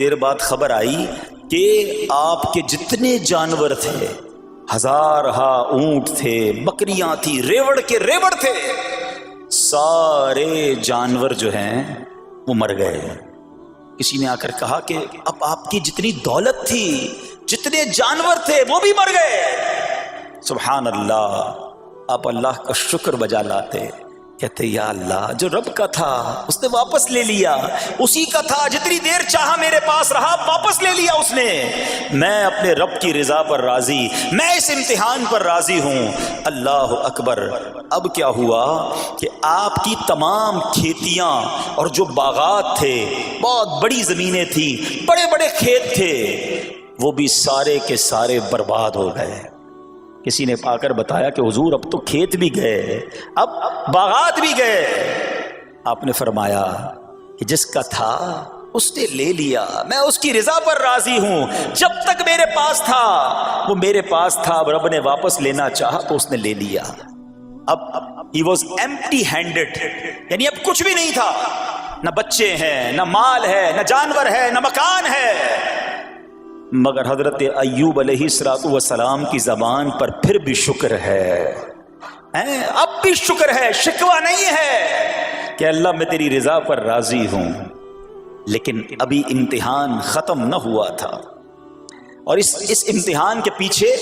دیر بعد خبر آئی کہ آپ کے جتنے جانور تھے، ہزارہا اونٹ تھے، بکریاں تھی، ریوڑ کے ریوڑ تھے، سارے جانور جو ہیں وہ مر گئے۔ کسی نے آ کر کہا کہ اب آپ کی جتنی دولت تھی، جتنے جانور تھے، وہ بھی مر گئے۔ سبحان اللہ، آپ اللہ کا شکر بجا لاتے، کہتے یا اللہ، جو رب کا تھا اس نے واپس لے لیا، اسی کا تھا، جتنی دیر چاہا میرے پاس رہا، واپس لے لیا اس نے۔ میں اپنے رب کی رضا پر راضی، میں اس امتحان پر راضی ہوں۔ اللہ اکبر۔ اب کیا ہوا کہ آپ کی تمام کھیتیاں اور جو باغات تھے، بہت بڑی زمینیں تھیں، بڑے بڑے کھیت تھے، وہ بھی سارے کے سارے برباد ہو گئے۔ کسی نے آ کر بتایا کہ حضور اب تو کھیت بھی گئے، اب باغات بھی گئے۔ آپ نے فرمایا کہ جس کا تھا اس نے لے لیا، میں اس کی رضا پر راضی ہوں۔ جب تک میرے پاس تھا وہ میرے پاس تھا، اب رب نے واپس لینا چاہا تو اس نے لے لیا۔ اب he was empty handed، یعنی اب کچھ بھی نہیں تھا، نہ بچے ہیں، نہ مال ہے، نہ جانور ہے، نہ مکان ہے۔ مگر حضرت ایوب علیہ السلام کی زبان پر پھر بھی شکر ہے، اب بھی شکر ہے، شکوہ نہیں ہے کہ اللہ میں تیری رضا پر راضی ہوں۔ لیکن ابھی امتحان ختم نہ ہوا تھا، اور اس امتحان کے پیچھے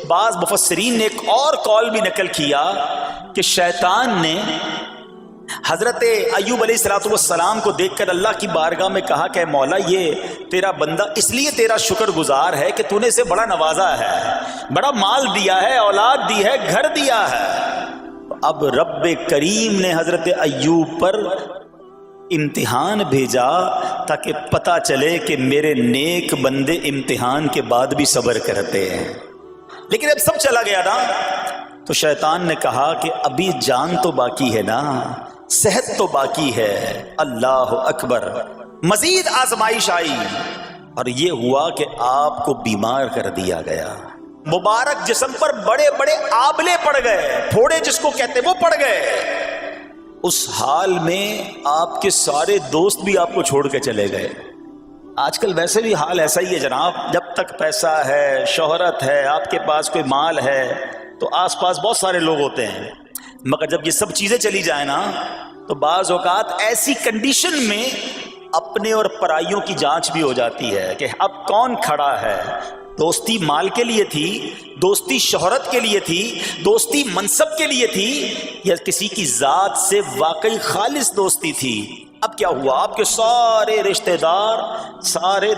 بعض مفسرین نے ایک اور قول بھی نقل کیا کہ شیطان نے حضرت ایوب علیہ السلام کو دیکھ کر اللہ کی بارگاہ میں کہا کہ مولا، یہ تیرا بندہ اس لیے تیرا شکر گزار ہے کہ تو نے اسے بڑا نوازا ہے، بڑا مال دیا ہے، اولاد دی ہے، گھر دیا ہے۔ اب رب کریم نے حضرت ایوب پر امتحان بھیجا تاکہ پتہ چلے کہ میرے نیک بندے امتحان کے بعد بھی صبر کرتے ہیں۔ لیکن اب سب چلا گیا نا، تو شیطان نے کہا کہ ابھی جان تو باقی ہے نا، صحت تو باقی ہے۔ اللہ اکبر۔ مزید آزمائش آئی، اور یہ ہوا کہ آپ کو بیمار کر دیا گیا۔ مبارک جسم پر بڑے بڑے آبلے پڑ گئے، پھوڑے جس کو کہتے وہ پڑ گئے۔ اس حال میں آپ کے سارے دوست بھی آپ کو چھوڑ کے چلے گئے۔ آج کل ویسے بھی حال ایسا ہی ہے جناب، جب تک پیسہ ہے، شہرت ہے، آپ کے پاس کوئی مال ہے تو آس پاس بہت سارے لوگ ہوتے ہیں، مگر جب یہ سب چیزیں چلی جائیں نا تو بعض اوقات ایسی کنڈیشن میں اپنے اور پرائیوں کی جانچ بھی ہو جاتی ہے کہ اب کون کھڑا ہے۔ دوستی مال کے لیے تھی، دوستی شہرت کے لیے تھی، دوستی منصب کے لیے تھی، یا کسی کی ذات سے واقعی خالص دوستی تھی؟ اب کیا ہوا؟ آپ کے سارے رشتہ دار، سارے